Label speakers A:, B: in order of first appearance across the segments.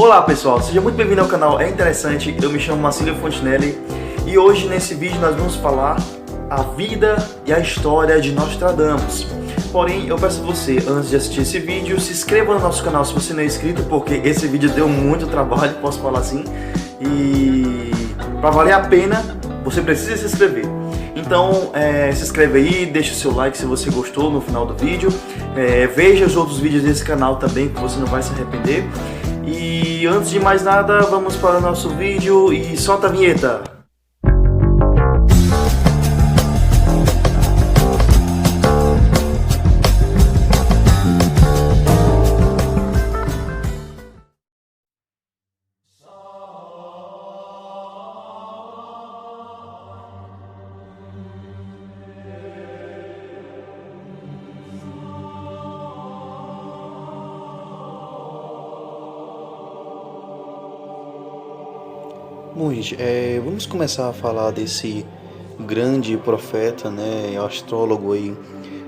A: Olá pessoal, seja muito bem-vindo ao canal É Interessante, eu me chamo Marcílio Fontinelli e hoje nesse vídeo nós vamos falar a vida e a história de Nostradamus. Porém, eu peço a você, antes de assistir esse vídeo, se inscreva no nosso canal se você não é inscrito, porque esse vídeo deu muito trabalho, posso falar assim, e para valer a pena, você precisa se inscrever. Então, se inscreve aí, deixa o seu like se você gostou no final do vídeo, veja os outros vídeos desse canal também, que você não vai se arrepender. E antes de mais nada, vamos para o nosso vídeo e solta a vinheta! Bom, gente, vamos começar a falar desse grande profeta, né, astrólogo aí,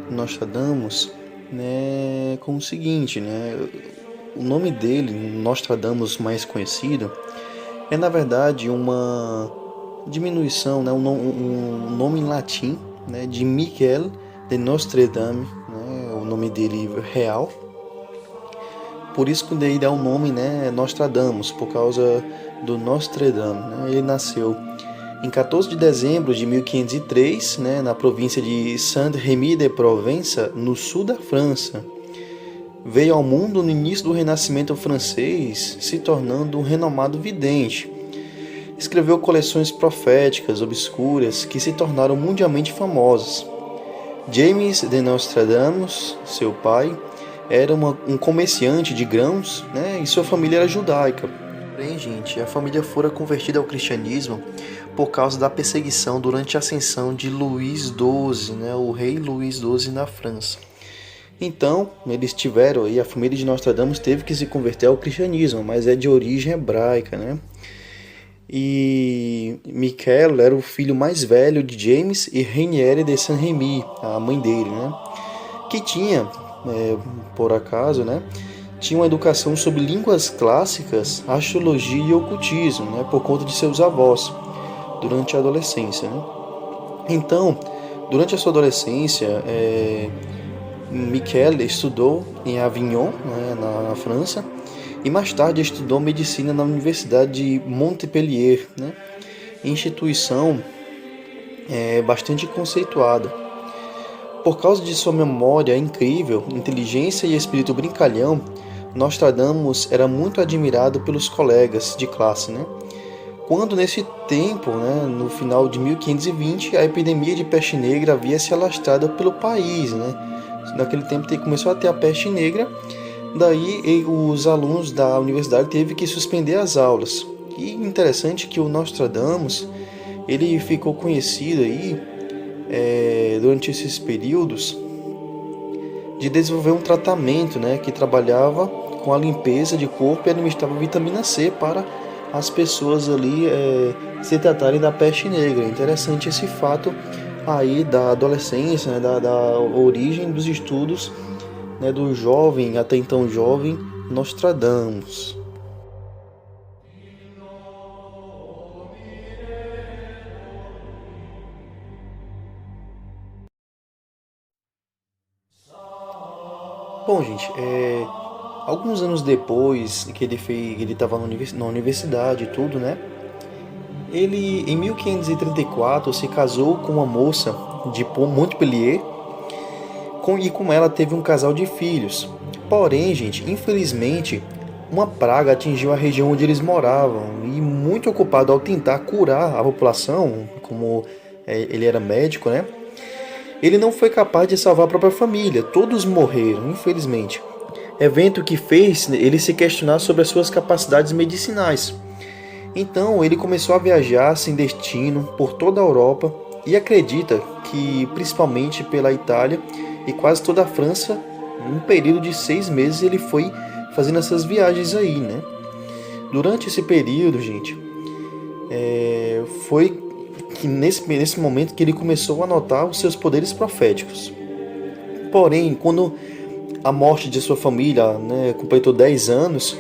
A: Nostradamus, né, com o seguinte, né, o nome dele, Nostradamus mais conhecido, é na verdade uma diminuição, né, um nome em latim, né, de Michel de Nostredame, né, o nome dele real. Por isso que daí dá o nome, né, Nostradamus, por causa do Nostredame, né? Ele nasceu em 14 de dezembro de 1503, né, na província de Saint-Rémy-de-Provence, no sul da França. Veio ao mundo no início do Renascimento francês, se tornando um renomado vidente. Escreveu coleções proféticas obscuras que se tornaram mundialmente famosas. James de Nostradamus, seu pai, era um comerciante de grãos, né, e sua família era judaica. Porém, gente, a família fora convertida ao cristianismo por causa da perseguição durante a ascensão de Luís XII, né, o rei Luís XII na França. Então, eles tiveram, e a família de Nostradamus teve que se converter ao cristianismo, mas é de origem hebraica, né? E Michel era o filho mais velho de James e Rainière de Saint-Rémy, a mãe dele, né? Que tinha, por acaso, né, tinha uma educação sobre línguas clássicas, astrologia e ocultismo, né, por conta de seus avós, durante a adolescência, né? Então, durante a sua adolescência, Michel estudou em Avignon, né, na França, e mais tarde estudou medicina na Universidade de Montpellier, né, instituição bastante conceituada. Por causa de sua memória incrível, inteligência e espírito brincalhão, Nostradamus era muito admirado pelos colegas de classe, né? Quando nesse tempo, né, no final de 1520, a epidemia de peste negra havia se alastrado pelo país, né? Naquele tempo começou a ter a peste negra, daí os alunos da universidade teve que suspender as aulas. E interessante que o Nostradamus, ele ficou conhecido aí, durante esses períodos, de desenvolver um tratamento, né, que trabalhava com a limpeza de corpo e administrava vitamina C para as pessoas ali se tratarem da peste negra. Interessante esse fato aí da adolescência, né, da origem dos estudos, né, do jovem, até então jovem, Nostradamus. Bom, gente, alguns anos depois que ele estava na universidade e tudo, né? Ele, em 1534, se casou com uma moça de Montpellier e com ela teve um casal de filhos. Porém, gente, infelizmente, uma praga atingiu a região onde eles moravam e, muito ocupado ao tentar curar a população, como ele era médico, né? Ele não foi capaz de salvar a própria família, todos morreram, infelizmente. Evento que fez ele se questionar sobre as suas capacidades medicinais. Então ele começou a viajar sem destino por toda a Europa e acredita que, principalmente pela Itália e quase toda a França, em um período de 6 meses ele foi fazendo essas viagens aí, né? Durante esse período, gente, foi que nesse momento que ele começou a notar os seus poderes proféticos. Porém, quando a morte de sua família, né, completou 10 anos,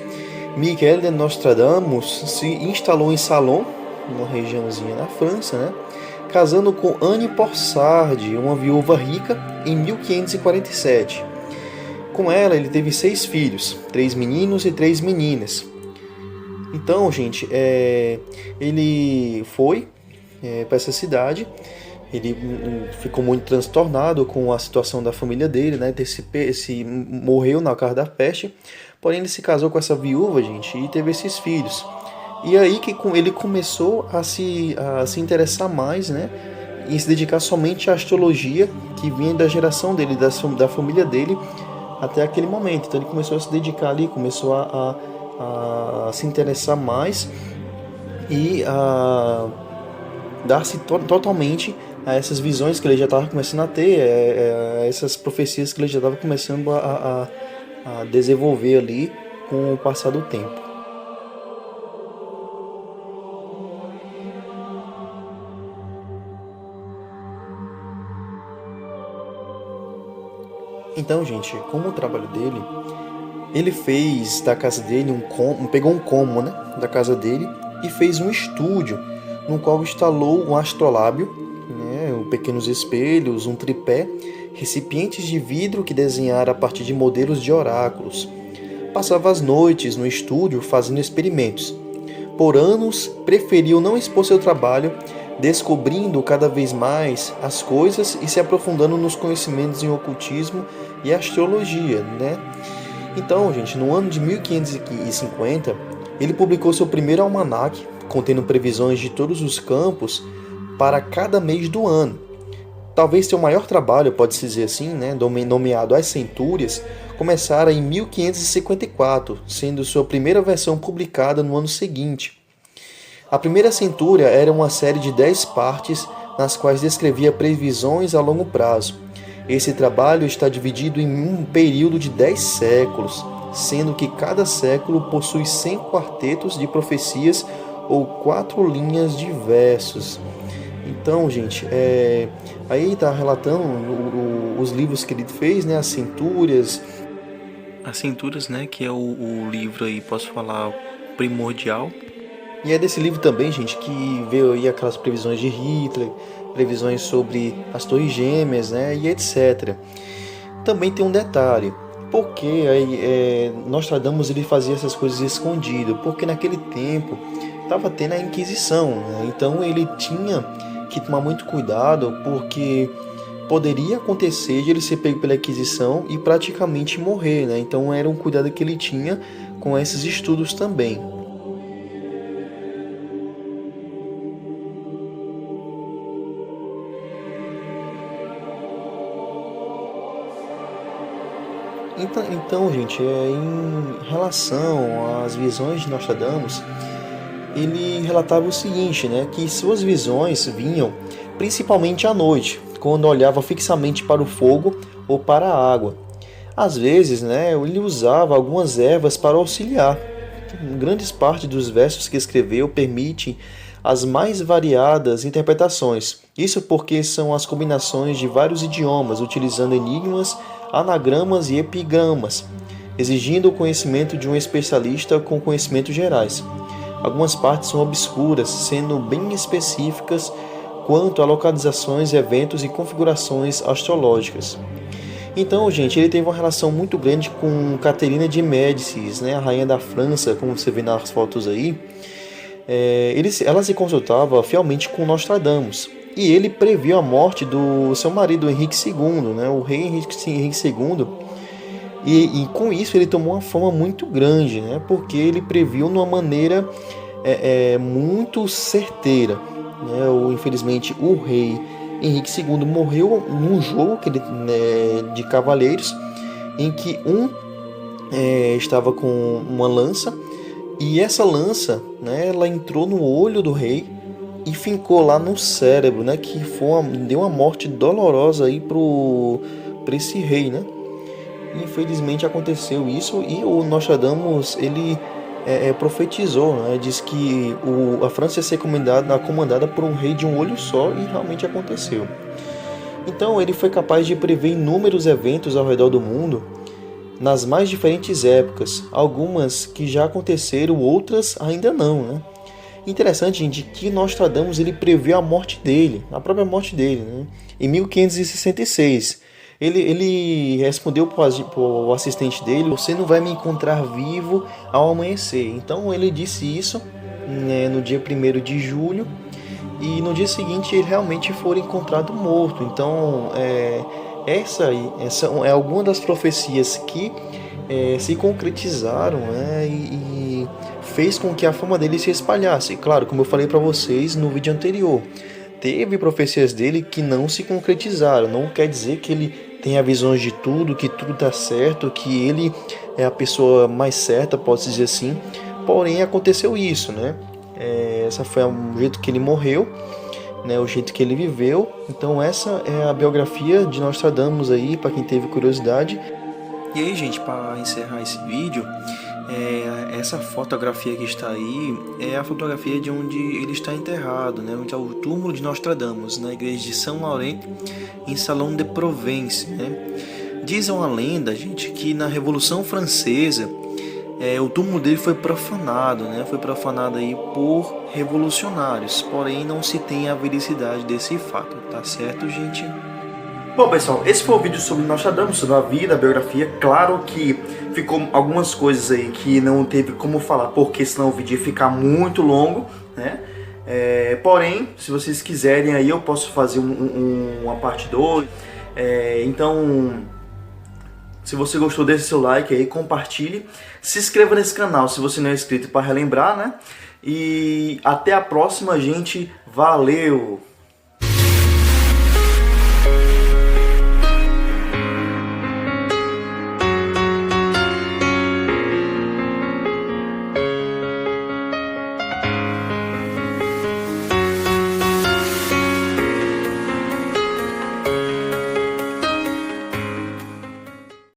A: Michel de Nostradamus se instalou em Salon, uma regiãozinha na França, né? Casando com Anne Porsard, uma viúva rica, em 1547. Com ela, ele teve 6 filhos, 3 meninos e 3 meninas. Então, gente, ele foi para essa cidade. Ele ficou muito transtornado com a situação da família dele, né? Morreu na casa da peste. Porém, ele se casou com essa viúva, gente, e teve esses filhos. E aí que ele começou a se interessar mais, né? E se dedicar somente à astrologia que vinha da geração dele, da família dele, até aquele momento. Então ele começou a se dedicar ali, começou a se interessar mais e a dar-se totalmente a essas visões que ele já estava começando a ter, a essas profecias que ele já estava começando a desenvolver ali com o passar do tempo. Então, gente, como o trabalho dele, ele fez da casa dele pegou um cômodo, né, da casa dele e fez um estúdio no qual instalou um astrolábio, né, pequenos espelhos, um tripé, recipientes de vidro que desenhara a partir de modelos de oráculos. Passava as noites no estúdio fazendo experimentos. Por anos, preferiu não expor seu trabalho, descobrindo cada vez mais as coisas e se aprofundando nos conhecimentos em ocultismo e astrologia, né? Então, gente, no ano de 1550, ele publicou seu primeiro almanaque, contendo previsões de todos os campos para cada mês do ano. Talvez seu maior trabalho, pode-se dizer assim, né, nomeado As Centúrias, começara em 1554, sendo sua primeira versão publicada no ano seguinte. A primeira centúria era uma série de 10 partes nas quais descrevia previsões a longo prazo. Esse trabalho está dividido em um período de 10 séculos, sendo que cada século possui 100 quartetos de profecias ou 4 linhas de versos. Então, gente, aí está relatando os livros que ele fez, né, As Centúrias. As Centúrias, né, que é o livro aí, posso falar, primordial. E é desse livro também, gente, que veio aí aquelas previsões de Hitler, previsões sobre as Torres Gêmeas, né, e etc. Também tem um detalhe, porque Nostradamus ele fazia essas coisas escondido, porque naquele tempo estava tendo a Inquisição, né? Então ele tinha que tomar muito cuidado, porque poderia acontecer de ele ser pego pela Inquisição e praticamente morrer, né? Então era um cuidado que ele tinha com esses estudos também. Então, gente, em relação às visões de Nostradamus, ele relatava o seguinte, né, que suas visões vinham principalmente à noite, quando olhava fixamente para o fogo ou para a água. Às vezes, né, ele usava algumas ervas para auxiliar. Grandes partes dos versos que escreveu permitem as mais variadas interpretações. Isso porque são as combinações de vários idiomas, utilizando enigmas, anagramas e epigramas, exigindo o conhecimento de um especialista com conhecimentos gerais. Algumas partes são obscuras, sendo bem específicas quanto a localizações, eventos e configurações astrológicas. Então, gente, ele teve uma relação muito grande com Caterina de Médicis, né, a rainha da França, como você vê nas fotos aí. Ela se consultava fielmente com Nostradamus, e ele previu a morte do seu marido Henrique II, né, o rei Henrique II, e com isso ele tomou uma fama muito grande, né, porque ele previu de uma maneira muito certeira. Né, infelizmente o rei Henrique II morreu num jogo de cavaleiros, em que estava com uma lança, e essa lança, né, ela entrou no olho do rei e fincou lá no cérebro, né, que deu uma morte dolorosa aí para esse rei, né? Infelizmente aconteceu isso, e o Nostradamus ele profetizou, né? Diz que a França ia ser comandada por um rei de um olho só, e realmente aconteceu. Então ele foi capaz de prever inúmeros eventos ao redor do mundo, nas mais diferentes épocas, algumas que já aconteceram, outras ainda não, né? Interessante, gente, que Nostradamus ele previu a morte dele, a própria morte dele, né? Em 1566. Ele respondeu para o assistente dele: você não vai me encontrar vivo ao amanhecer. Então ele disse isso, né, no dia 1º de julho, e no dia seguinte ele realmente foi encontrado morto. Então essa é alguma das profecias que se concretizaram, né, e fez com que a fama dele se espalhasse. Claro, como eu falei para vocês no vídeo anterior, teve profecias dele que não se concretizaram. Não quer dizer que ele tenha visões de tudo, que tudo está certo, que ele é a pessoa mais certa, pode-se dizer assim. Porém, aconteceu isso, né? Essa foi o jeito que ele morreu, né? O jeito que ele viveu. Então, essa é a biografia de Nostradamus aí, para quem teve curiosidade. E aí, gente, para encerrar esse vídeo, essa fotografia que está aí é a fotografia de onde ele está enterrado, né? Onde é o túmulo de Nostradamus, na igreja de São Laurent, em Salon de Provence, né? Diz uma lenda, gente, que na Revolução Francesa o túmulo dele foi profanado, né? Foi profanado aí por revolucionários, porém não se tem a vericidade desse fato, tá certo, gente? Bom, pessoal, esse foi o vídeo sobre Nostradamus, sobre a vida, a biografia. Claro que ficou algumas coisas aí que não teve como falar, porque senão o vídeo ia ficar muito longo, né? Porém, se vocês quiserem aí, eu posso fazer uma parte 2. Então, se você gostou, deixe seu like aí, compartilhe. Se inscreva nesse canal se você não é inscrito, para relembrar, né? E até a próxima, gente. Valeu!